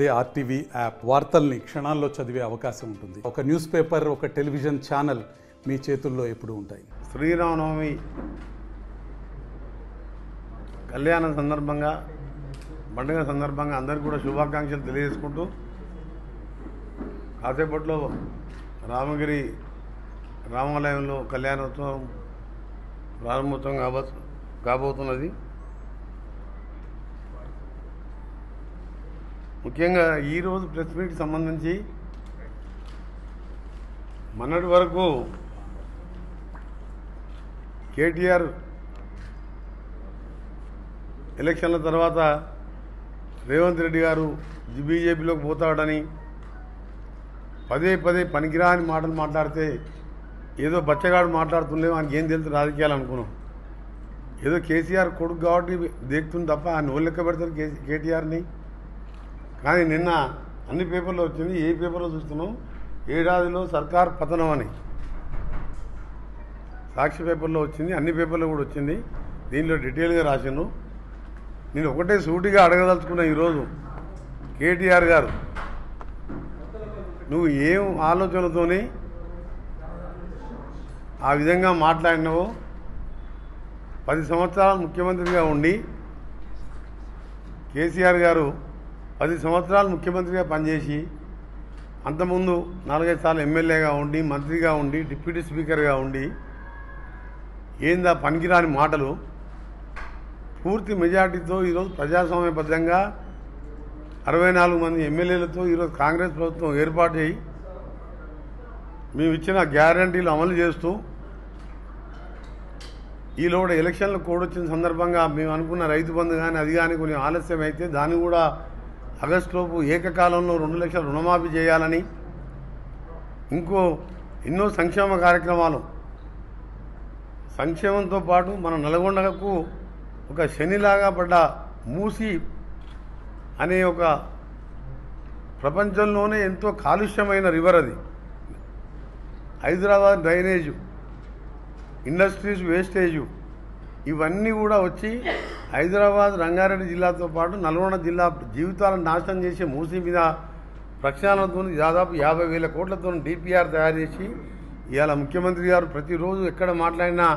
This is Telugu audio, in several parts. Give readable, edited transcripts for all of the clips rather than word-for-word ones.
అదే ఆర్టీవీ యాప్ వార్తల్ని క్షణాల్లో చదివే అవకాశం ఉంటుంది. ఒక న్యూస్ పేపర్, ఒక టెలివిజన్ ఛానల్ మీ చేతుల్లో ఎప్పుడూ ఉంటాయి. శ్రీరామనవమి కళ్యాణం సందర్భంగా, పండుగ సందర్భంగా అందరికీ కూడా శుభాకాంక్షలు తెలియజేసుకుంటూ కాసేపట్లో రామగిరి రామాలయంలో కళ్యాణోత్సవం ప్రారంభోత్సవం కాబోతున్నది. ముఖ్యంగా ఈరోజు ప్రెస్ మీట్కి సంబంధించి మొన్నటి వరకు కేటీఆర్ ఎలక్షన్ల తర్వాత రేవంత్ రెడ్డి గారు బీజేపీలోకి పోతాడని పదే పదే పనికిరాని మాటలు మాట్లాడితే ఏదో బచ్చగాడు మాట్లాడుతుండేమో ఆయనకి ఏం తెలుసు రాజకీయాలు అనుకున్నాం. ఏదో కేసీఆర్ కొడుకు కాబట్టి దేకుతుంది తప్ప ఆయన ఓళ్ళు లెక్క పెడతారు కేటీఆర్ని. కానీ నిన్న అన్ని పేపర్లో వచ్చింది. ఏ పేపర్లో చూస్తున్నాం, ఏడాదిలో సర్కార్ పతనం అని సాక్షి పేపర్లో వచ్చింది, అన్ని పేపర్లో కూడా వచ్చింది. దీనిలో డీటెయిల్గా రాసిండు. నేను ఒకటే సూటిగా అడగదలుచుకున్నా ఈరోజు, కేటీఆర్ గారు నువ్వు ఏం ఆలోచనతోని ఆ విధంగా మాట్లాడినావో, 10 సంవత్సరాలు ముఖ్యమంత్రిగా ఉండి కేసీఆర్ గారు 10 సంవత్సరాలు ముఖ్యమంత్రిగా పనిచేసి అంతకుముందు 4-5 సార్లు ఎమ్మెల్యేగా ఉండి, మంత్రిగా ఉండి, డిప్యూటీ స్పీకర్గా ఉండి ఏందా పనికిరాని మాటలు. పూర్తి మెజార్టీతో ఈరోజు ప్రజాస్వామ్యబద్ధంగా 64 మంది ఎమ్మెల్యేలతో ఈరోజు కాంగ్రెస్ ప్రభుత్వం ఏర్పాటు చేయి మేము ఇచ్చిన గ్యారంటీలు అమలు చేస్తూ ఈలోడ ఎలక్షన్లు కోడొచ్చిన సందర్భంగా మేము అనుకున్న రైతు బంధు కానీ అది కానీ కొన్ని ఆలస్యం అయితే దాన్ని కూడా ఆగస్టులోపు ఏకకాలంలో 2 లక్షల రుణమాఫీ చేయాలని, ఇంకో ఎన్నో సంక్షేమ కార్యక్రమాలు, సంక్షేమంతో పాటు మన నల్గొండకు ఒక శనిలాగా పడ్డ మూసి అనే ఒక ప్రపంచంలోనే ఎంతో కాలుష్యమైన రివర్ అది. హైదరాబాద్ డ్రైనేజు, ఇండస్ట్రీస్ వేస్టేజు ఇవన్నీ కూడా వచ్చి హైదరాబాద్, రంగారెడ్డి జిల్లాతో పాటు నల్గొండ జిల్లా జీవితాలను నాశనం చేసే మూసి మీద ప్రక్షాళనతో దాదాపు 50,000 కోట్లతో డిపిఆర్ తయారు చేసి ఇవాళ ముఖ్యమంత్రి గారు ప్రతిరోజు ఎక్కడ మాట్లాడినా,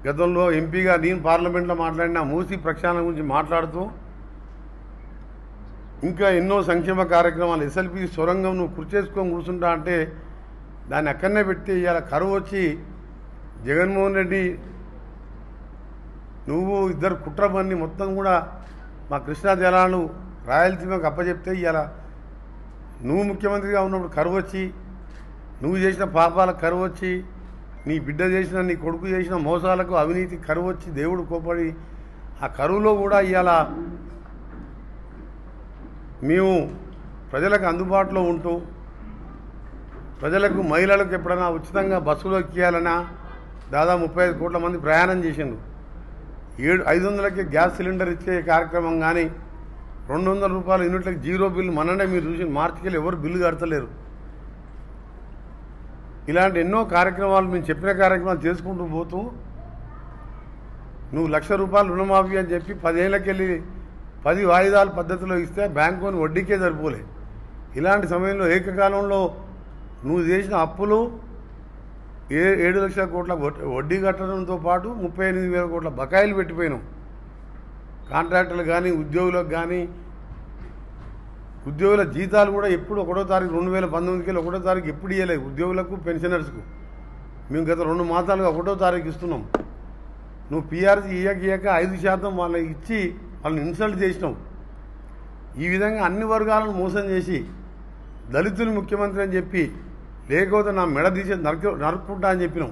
గతంలో ఎంపీగా నేను పార్లమెంట్లో మాట్లాడినా మూసి ప్రక్షాళన గురించి మాట్లాడుతూ ఇంకా ఎన్నో సంక్షేమ కార్యక్రమాలు, ఎస్ఎల్పి సొరంగం నువ్వు కుర్చేసుకొని కూర్చుంటా అంటే దాన్ని అక్కడనే పెట్టి ఇవాళ కరువు వచ్చి జగన్మోహన్ రెడ్డి నువ్వు ఇద్దరు కుట్రబన్ని మొత్తం కూడా మా కృష్ణా జలాలు రాయలసీమకు అప్పచెప్తే ఇవాళ నువ్వు ముఖ్యమంత్రిగా ఉన్నప్పుడు కరువు వచ్చి, నువ్వు చేసిన పాపాలకు కరువు వచ్చి, నీ బిడ్డ చేసిన, నీ కొడుకు చేసిన మోసాలకు అవినీతి కరువు వచ్చి దేవుడు కోపడి ఆ కరువులో కూడా ఇవాళ మేము ప్రజలకు అందుబాటులో ఉంటూ ప్రజలకు, మహిళలకు ఎప్పుడైనా ఉచితంగా బస్సులో ఎక్కియాలన్నా దాదాపు 35 కోట్ల మంది ప్రయాణం చేసిండు. 500కి గ్యాస్ సిలిండర్ ఇచ్చే కార్యక్రమం కానీ, 200 రూపాయల యూనిట్లకు 0 బిల్లు మననే మీరు చూసి మార్చికెళ్ళి ఎవరు బిల్లు కడతలేరు. ఇలాంటి ఎన్నో కార్యక్రమాలు మేము చెప్పిన కార్యక్రమాలు చేసుకుంటూ పోతూ నువ్వు 1,00,000 రూపాయలు రుణమాఫీ అని చెప్పి 10 ఏళ్ళకెళ్ళి 10 వాయిదాల పద్ధతిలో ఇస్తే బ్యాంకుని వడ్డీకే సరిపోలే. ఇలాంటి సమయంలో ఏకకాలంలో నువ్వు చేసిన అప్పులు 7 లక్షల కోట్ల వడ్డీ కట్టడంతో పాటు 38,000 కోట్ల బకాయిలు పెట్టిపోయినాం. కాంట్రాక్టర్లు కానీ, ఉద్యోగులకు కానీ, ఉద్యోగుల జీతాలు కూడా ఎప్పుడు 1వ తారీఖు 2019కి 1వ తారీఖు ఎప్పుడు ఇవ్వలేదు ఉద్యోగులకు, పెన్షనర్స్కు. మేము గత 2 మాసాలుగా 1వ తారీఖు ఇస్తున్నాం. నువ్వు పీఆర్సీ ఇయ్యక 5% వాళ్ళకి ఇచ్చి వాళ్ళని ఇన్సల్ట్ చేసినావు. ఈ విధంగా అన్ని వర్గాలను మోసం చేసి దళితులు ముఖ్యమంత్రి అని చెప్పి, లేకపోతే నా మెడ తీసి నరుక్కుంటా అని చెప్పినాం.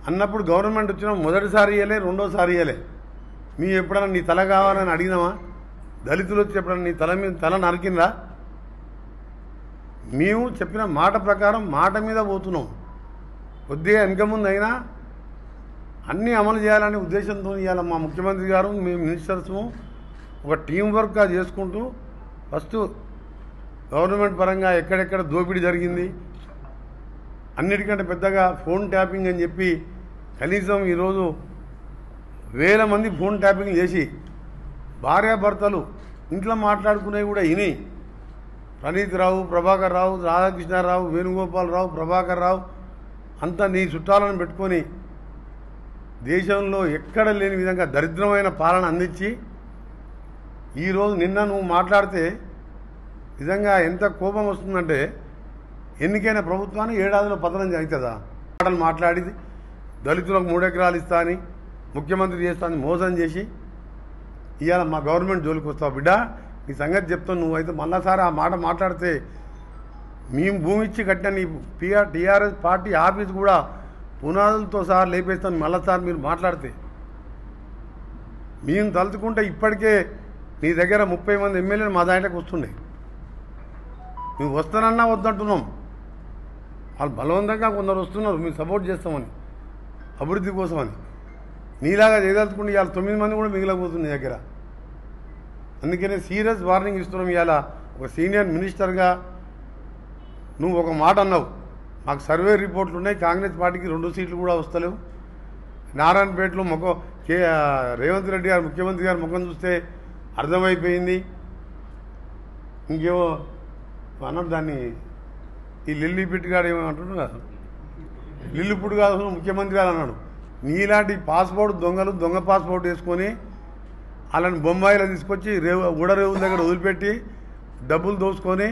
అన్నప్పుడు గవర్నమెంట్ వచ్చినా మొదటిసారి ఇవ్వలే, రెండోసారి ఇవ్వలే. మేము ఎప్పుడైనా నీ తల కావాలని అడిగినామా? దళితులు వచ్చి ఎప్పుడైనా నీ తల నరికిందా? మేము చెప్పిన మాట ప్రకారం మాట మీద పోతున్నాం. కొద్దిగా వెనక ముందు అయినా అన్నీ అమలు చేయాలనే ఉద్దేశంతో ఇవాళ మా ముఖ్యమంత్రి గారు, మేము మినిస్టర్స్ ఒక టీం వర్క్గా చేసుకుంటూ ఫస్ట్ గవర్నమెంట్ పరంగా ఎక్కడెక్కడ దోపిడీ జరిగింది, అన్నిటికంటే పెద్దగా ఫోన్ ట్యాపింగ్ అని చెప్పి కనీసం ఈరోజు వేల మంది ఫోన్ ట్యాపింగ్ చేసి భార్యాభర్తలు ఇంట్లో మాట్లాడుకునేవి కూడా ఇని ప్రణీత్ రావు, ప్రభాకర్ రావు, రాధాకృష్ణారావు, వేణుగోపాలరావు, ప్రభాకర్ రావు అంతా నీ చుట్టాలను పెట్టుకొని దేశంలో ఎక్కడ లేని విధంగా దరిద్రమైన పాలన అందించి ఈరోజు నిన్న నువ్వు మాట్లాడితే నిజంగా ఎంత కోపం వస్తుందంటే ఎన్నికైన ప్రభుత్వాన్ని ఏడాదిలో పతనం అవుతుందా? మాటలు మాట్లాడి దళితులకు 3 ఎకరాలు ఇస్తా అని ముఖ్యమంత్రి చేస్తానని మోసం చేసి ఇవాళ మా గవర్నమెంట్ జోలికి వస్తావు బిడ్డ. నీ సంగతి చెప్తాను. నువ్వైతే మళ్ళాసారి ఆ మాట మాట్లాడితే మేము భూమి ఇచ్చి కట్టిన నీ టీఆర్ఎస్ పార్టీ ఆఫీస్ కూడా పునాదులతో సహా లేపేస్తాను. మళ్ళాసారి మీరు మాట్లాడితే మేము తలుచుకుంటే ఇప్పటికే నీ దగ్గర 30 మంది ఎమ్మెల్యేలు మా దాంట్లోకి వస్తుండే. మేము వస్తానన్నా వద్దంటున్నాం. వాళ్ళు బలవంతంగా కొందరు వస్తున్నారు మేము సపోర్ట్ చేస్తామని అభివృద్ధి కోసమని. నీలాగా చేయదలుచుకుంటే ఇవాళ 9 మంది కూడా మిగిలిపోతుంది నీ దగ్గర. అందుకనే సీరియస్ వార్నింగ్ ఇస్తున్నాం. ఇవాళ ఒక సీనియర్ మినిస్టర్గా నువ్వు ఒక మాట అన్నావు, మాకు సర్వే రిపోర్ట్లు ఉన్నాయి, కాంగ్రెస్ పార్టీకి 2 సీట్లు కూడా వస్తలేవు. నారాయణపేటలో రేవంత్ రెడ్డి గారు ముఖ్యమంత్రి గారు ముఖం చూస్తే అర్థమైపోయింది. ఇంకేమో అన్నాడు దాన్ని, ఈ లిల్లీపిట్ గారు ఏమంటున్నాడు కదా, లిల్లిపుట్టు కాదు ముఖ్యమంత్రి గారు అన్నాడు. నీలాంటి పాస్పోర్ట్ దొంగలు దొంగ పాస్పోర్ట్ వేసుకొని వాళ్ళని బొంబాయిలో తీసుకొచ్చి ఊడరేవుల దగ్గర వదిలిపెట్టి డబ్బులు దోసుకొని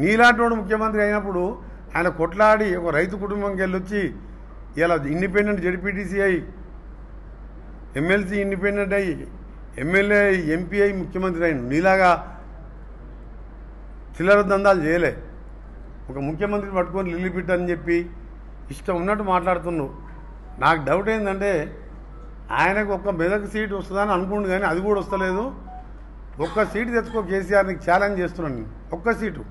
నీలాంటి వాడు ముఖ్యమంత్రి అయినప్పుడు ఆయన కొట్లాడి ఒక రైతు కుటుంబంకి వెళ్ళొచ్చి ఇలా ఇండిపెండెంట్ జడ్పీటీసీ అయ్యి ఎమ్మెల్సీ ఇండిపెండెంట్ అయ్యి ఎమ్మెల్యే ఎంపీ అయ్యి ముఖ్యమంత్రి అయిన నీలాగా చిల్లర దందాలు చేయలే. ఒక ముఖ్యమంత్రిని పట్టుకొని లిల్లిపిట్ అని చెప్పి ఇష్టం ఉన్నట్టు మాట్లాడుతున్నావు. నాకు డౌట్ ఏంటంటే ఆయనకు ఒక్క మెదక్ సీటు వస్తుందని అనుకుంటు కానీ అది కూడా వస్తలేదు. ఒక్క సీటు తెచ్చుకో కేసీఆర్, నీకు ఛాలెంజ్ చేస్తున్నాను నేను. ఒక్క సీటు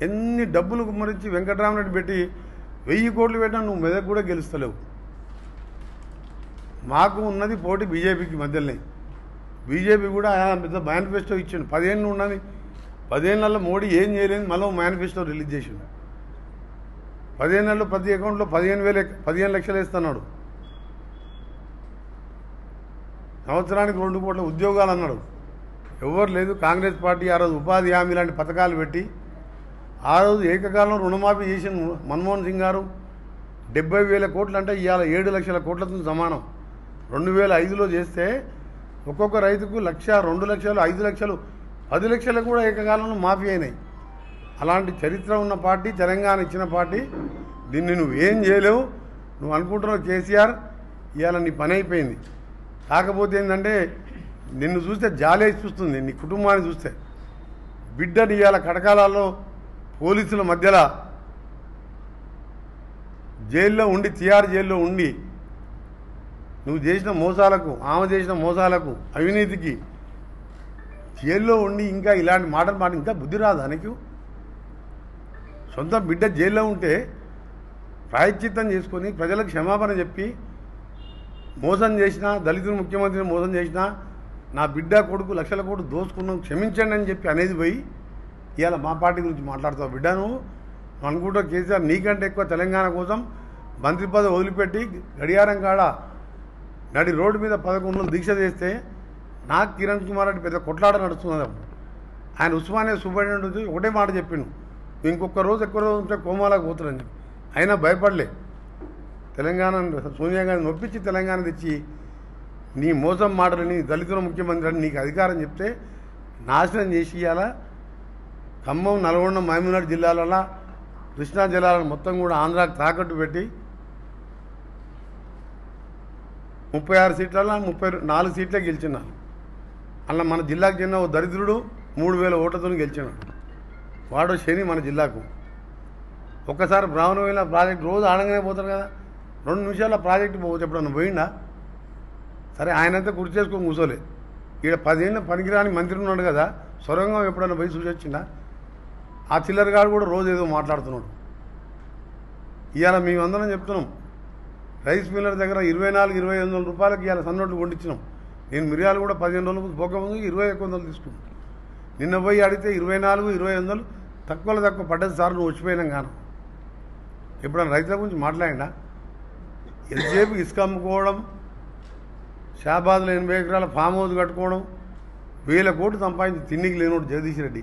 ఎన్ని డబ్బులు కుమ్మరించి వెంకటరామరెడ్డి పెట్టి 1000 కోట్లు పెట్టినా నువ్వు మెదక్ కూడా గెలుస్తలేవు. మాకు ఉన్నది పోటీ బీజేపీకి మధ్యలోనే. బీజేపీ కూడా పెద్ద మేనిఫెస్టో ఇచ్చిండు. 10 ఏళ్ళు ఉన్నది. 10 ఏళ్ళలో మోడీ ఏం చేయలేదు, మళ్ళీ మేనిఫెస్టో రిలీజ్ చేసిండు. 15 నెలలు ప్రతి అకౌంట్లో 15 లక్షలు వేస్తున్నాడు. సంవత్సరానికి 2 కోట్ల ఉద్యోగాలు అన్నాడు. ఎవరు లేదు. కాంగ్రెస్ పార్టీ ఆ రోజు ఉపాధి హామీ లాంటి పథకాలు పెట్టి ఆ రోజు ఏకకాలంలో రుణమాఫీ చేసిన మన్మోహన్ సింగ్ గారు 70,000 కోట్లు అంటే ఇవాళ 7 లక్షల కోట్లతో సమానం. 2005లో చేస్తే ఒక్కొక్క రైతుకు 1,00,000, 2 లక్షలు, 5 లక్షలు, 10 లక్షలు కూడా ఏకకాలంలో మాఫీ అయినాయి. అలాంటి చరిత్ర ఉన్న పార్టీ, తెలంగాణ ఇచ్చిన పార్టీ. దీన్ని నువ్వేం చేయలేవు. నువ్వు అనుకుంటున్నావు కేసీఆర్, ఇవాళ నీ పని అయిపోయింది. కాకపోతే ఏంటంటే నిన్ను చూస్తే జాలే చూస్తుంది, నీ కుటుంబాన్ని చూస్తే. బిడ్డని ఇవాళ కటకాలలో పోలీసుల మధ్యలో జైల్లో ఉండి, తిహార్ జైల్లో ఉండి నువ్వు చేసిన మోసాలకు, ఆమె చేసిన మోసాలకు, అవినీతికి జైల్లో ఉండి ఇంకా ఇలాంటి మాటలు ఇంకా బుద్ధి రాదా నీకు? సొంత బిడ్డ జైల్లో ఉంటే ప్రాయశ్చిత్తం చేసుకొని ప్రజలకు క్షమాపణ చెప్పి మోసం చేసినా, దళితులు ముఖ్యమంత్రిని మోసం చేసినా, నా బిడ్డ కొడుకు లక్షల కోట్లు దోసుకున్నాం క్షమించండి అని చెప్పి అనేది పోయి ఇవాళ మా పార్టీ గురించి మాట్లాడుతావు. బిడ్డ నువ్వు అనుకుంటావు కేసీఆర్ నీకంటే ఎక్కువ తెలంగాణ కోసం మంత్రి పదవి వదిలిపెట్టి గడియారం కాడ నడి రోడ్డు మీద 11 రోజులు దీక్ష చేస్తే నాకు కిరణ్ కుమార్ రెడ్డి పెద్ద కొట్లాట నడుస్తున్నది. ఆయన ఉస్మానియా సూపరింటెండెంట్ ఒకటే మాట చెప్పిండు, ఇంకొక రోజు ఎక్కువ రోజు ఉంటే కోమాలకు పోతున్నాను చెప్పి. అయినా భయపడలే. తెలంగాణ సోనియా గాంధీ నొప్పించి తెలంగాణ తెచ్చి నీ మోసం మాటలని దళితుల ముఖ్యమంత్రి అని నీకు అధికారం చెప్తే నాశనం చేసి ఇవాళ ఖమ్మం, నల్గొండ, మహబూబ్నగర్ జిల్లాలలో కృష్ణా జిల్లాలను మొత్తం కూడా ఆంధ్రాకు తాకట్టు పెట్టి 36 సీట్లలో 34 సీట్లే గెలిచినారు. అలా మన జిల్లాకు చెందిన ఓ దరిద్రుడు 3,000 ఓట్లతో గెలిచినాడు. వాడు శని మన జిల్లాకు. ఒక్కసారి బ్రాహ్మణమైన ప్రాజెక్ట్ రోజు ఆడంగానే పోతారు కదా, 2 నిమిషాల ప్రాజెక్టు పోవచ్చు. ఎప్పుడన్నా పోయిందా? సరే ఆయనంతా గుర్తు చేసుకొని కూర్చోలే. ఈడ 10 ఏళ్ళ పనికిరాని మంత్రి ఉన్నాడు కదా, సొరంగం ఎప్పుడన్నా పోయి చూసి వచ్చిందా? ఆ చిల్లరగాడు కూడా రోజు ఏదో మాట్లాడుతున్నాడు. ఇవాళ మేమందరం చెప్తున్నాం, రైస్ మిల్లర్ దగ్గర 24,000-25,000 రూపాయలకి ఇవాళ సన్నోట్లు కొండిచ్చినాం. నేను మిరియాలు కూడా 15 రోజులకు పోకముందు 21,000 తీసుకున్నాను. నిన్న పోయి అడిగితే 24,000-25,000 తక్కువలో తక్కువ పడ్డది సార్, నువ్వు వచ్చిపోయినాం కాను. ఎప్పుడన్నా రైతుల గురించి మాట్లాడినా? ఎంతసేపు ఇసుక అమ్ముకోవడం, షాబాద్లో 80 ఎకరాల ఫామ్ హౌస్ కట్టుకోవడం, 1000 కోట్లు సంపాదించి తిండికి లేనోడు జగదీష్ రెడ్డి.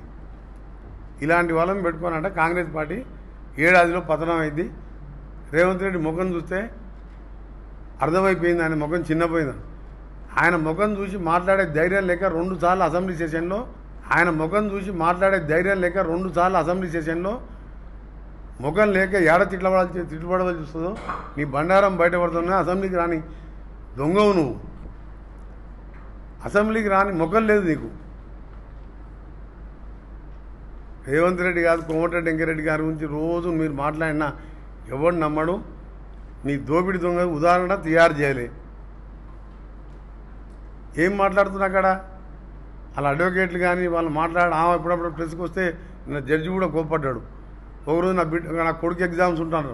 ఇలాంటి వాళ్ళని పెట్టుకోనంటే కాంగ్రెస్ పార్టీ ఏడాదిలో పతనం అయింది. రేవంత్ రెడ్డి ముఖం చూస్తే అర్థమైపోయింది, ఆయన ముఖం చిన్నపోయింది. ఆయన ముఖం చూసి మాట్లాడే ధైర్యం లేక 2 సార్లు అసెంబ్లీ సెషన్లో ముఖం లేక ఏడ తిట్టుబడవలసి చూస్తుందో, నీ బండారం బయటపడుతున్నా అసెంబ్లీకి రాని దొంగవు నువ్వు. అసెంబ్లీకి రాని ముఖం లేదు నీకు. రేవంత్ రెడ్డి కాదు, కోమటిరెడ్డి వెంకరెడ్డి గారి గురించి రోజు మీరు మాట్లాడినా ఎవడు నమ్మడు. నీ దోపిడి దొంగ ఉదాహరణ తయారు చేయలే. ఏం మాట్లాడుతున్నా అక్కడ వాళ్ళ అడ్వకేట్లు కానీ వాళ్ళు ఎప్పుడప్పుడు ప్రెస్కి వస్తే నా జడ్జి కూడా కోప్పడ్డాడు. ఒకరోజు నా కొడుకు ఎగ్జామ్స్ ఉంటారు,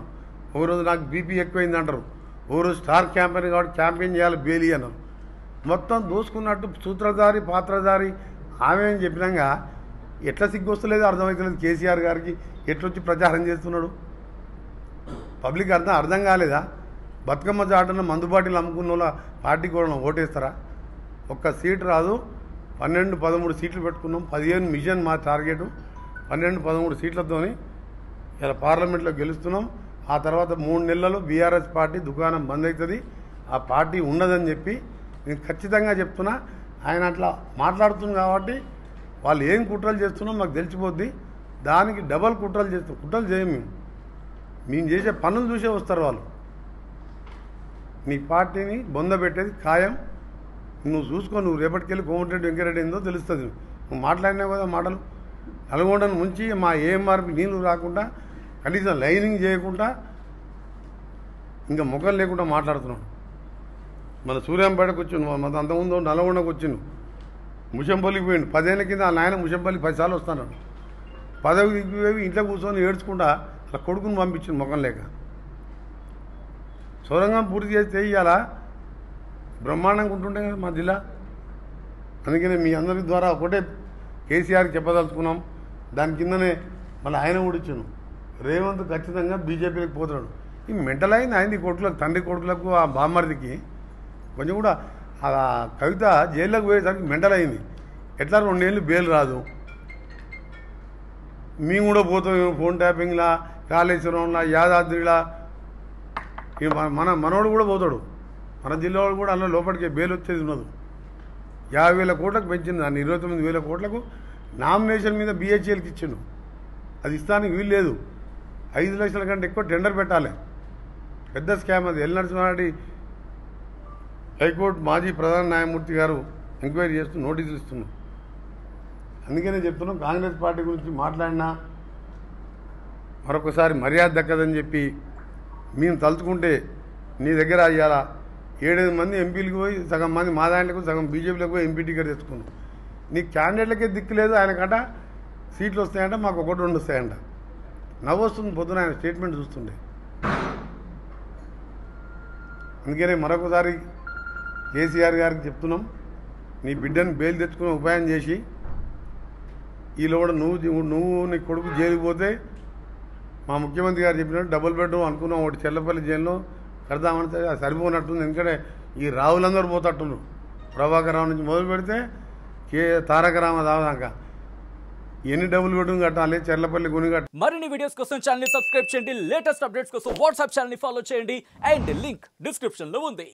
ఒకరోజు నాకు బీపీ ఎక్కువైంది అంటారు, ఒకరోజు స్టార్ క్యాంపెయిన్ కాబట్టి క్యాంపెయిన్ చేయాలి బేలీ అన్నారు. మొత్తం దోసుకున్నట్టు సూత్రధారి పాత్రధారి ఆమె అని చెప్పినాక ఎట్లా సిగ్గొస్తలేదు అర్థమవుతలేదు. కేసీఆర్ గారికి ఎట్లొచ్చి ప్రచారం చేస్తున్నాడు పబ్లిక్ అర్థం కాలేదా? బతుకమ్మ చాటున మందుబాటిలు అమ్ముకున్న వాళ్ళ పార్టీ కూడా ఓటేస్తారా? ఒక్క సీటు రాదు. 12-13 సీట్లు పెట్టుకున్నాం. 15 మిషన్ మా టార్గెట్. 12-13 సీట్లతోని ఇలా పార్లమెంట్లో గెలుస్తున్నాం. ఆ తర్వాత 3 నెలల్లో బీఆర్ఎస్ పార్టీ దుకాణం బంద్ అవుతుంది, ఆ పార్టీ ఉండదని చెప్పి నేను ఖచ్చితంగా చెప్తున్నా. ఆయన అట్లా మాట్లాడుతుంది కాబట్టి వాళ్ళు ఏం కుట్రలు చేస్తున్నాం మాకు తెలిసిపోద్ది. దానికి డబల్ కుట్రలు చేస్తాం. కుట్రలు చేయం మేము చేసే పనులు చూసే వస్తారు వాళ్ళు. నీ పార్టీని బొంద పెట్టేది ఖాయం. నువ్వు చూసుకో, నువ్వు రేపటికెళ్ళి కోమటిరెడ్డి వెంకరెడ్డి ఏందో తెలుస్తుంది. నువ్వు మాట్లాడినావు కదా మాటలు. నల్గొండను ముంచి మా ఏఎంఆర్పి నీళ్ళు రాకుండా కనీసం లైనింగ్ చేయకుండా ఇంకా ముఖం లేకుండా మాట్లాడుతున్నాడు. మన సూర్యాంపేటకు వచ్చిండు, మన అంతకుముందు నల్గొండకు వచ్చిండు, ముషంపల్లికి పోయిండు. 10 ఏళ్ళ కింద ఆ నాయన ముషంపల్లి 10 సార్లు వస్తాడు. పదవి దిగ్గిపోయి ఇంట్లో కూర్చొని ఏడ్చుకుంటా అలా కొడుకుని పంపించింది ముఖం లేక. సొరంగం పూర్తి చేస్తే ఇవాళ బ్రహ్మాండంగా ఉంటుండే కదా మా జిల్లా. అందుకనే మీ అందరి ద్వారా ఒకటే కేసీఆర్కి చెప్పదలుచుకున్నాం. దాని కిందనే మళ్ళీ ఆయన కూడా ఇచ్చాను. రేవంత్ ఖచ్చితంగా బీజేపీకి పోతున్నాడు. ఈ మెంటల్ అయింది ఆయన కొడుకులకు, తండ్రి కొడుకులకు, ఆ బామ్మర్దికి కొంచెం కూడా ఆ కవిత జైల్లోకి పోయేసరికి మెంటల్ అయింది. ఎట్లా 2 ఏళ్ళు బెయిల్ రాదు, మేము కూడా పోతాం ఫోన్ ట్యాపింగ్లా, కాళేశ్వరంలా, యాదాద్రిలా. మనోడు కూడా పోతాడు. మన జిల్లా వాడు కూడా అందులో లోపలికి బెయిల్ వచ్చేది ఉన్నది. 50,000 కోట్లకు పెంచింది దాన్ని. 29,000 కోట్లకు నామినేషన్ మీద BHLకి ఇచ్చిండు. అది ఇస్తానికి వీలు లేదు. 5 లక్షల కంటే ఎక్కువ టెండర్ పెట్టాలి. పెద్ద స్కామ్ అది. ఎల్ నరసింహారెడ్డి హైకోర్టు మాజీ ప్రధాన న్యాయమూర్తి గారు ఎంక్వైరీ చేస్తూ నోటీసులు ఇస్తున్నారు. అందుకనే చెప్తున్నాం, కాంగ్రెస్ పార్టీ గురించి మాట్లాడినా మరొకసారి మర్యాద దక్కదని చెప్పి మేము తలుచుకుంటే నీ దగ్గర అయ్యాల 7-8 మంది ఎంపీలకు పోయి సగం మంది మా దాంట్లకు సగం బీజేపీలకు పోయి ఎంపీ టికెట్ తెచ్చుకున్నాం. నీ క్యాండిడేట్లకే దిక్కు లేదు. ఆయనకంట సీట్లు వస్తాయంట, మాకు 1-2 వస్తాయంట. నవ్వు వస్తుంది పొద్దున ఆయన స్టేట్మెంట్ చూస్తుండే. అందుకనే మరొకసారి కేసీఆర్ గారికి చెప్తున్నాం, నీ బిడ్డని బెయిల్ తెచ్చుకునే ఉపాయం చేసి ఈలో కూడా నువ్వు నీ కొడుకు జైలుకి పోతే మా ముఖ్యమంత్రి గారు చెప్పినట్టు డబుల్ బెడ్రూమ్ అనుకున్నాం ఒకటి చెల్లపల్లి జైల్లో కడదామంటే అది సరిపోనట్టుంది. ఎందుకంటే ఈ రావులందరూ పోతట్టున్నారు. ప్రభాకర్ రావు నుంచి మొదలు పెడితే తారక రామ దాదాక ఎన్ని డబుల్ బెడ్రూమ్ కట్టాలి, చెర్లపల్లి గుని కట్టాలి. మరిన్ని వీడియోస్ కోసం ఛానల్ ని సబ్స్క్రైబ్ చేయండి. లేటెస్ట్ అప్డేట్స్ కోసం వాట్సాప్ ఛానల్ ని ఫాలో చేయండి. అండ్ లింక్ డిస్క్రిప్షన్ లో ఉంది.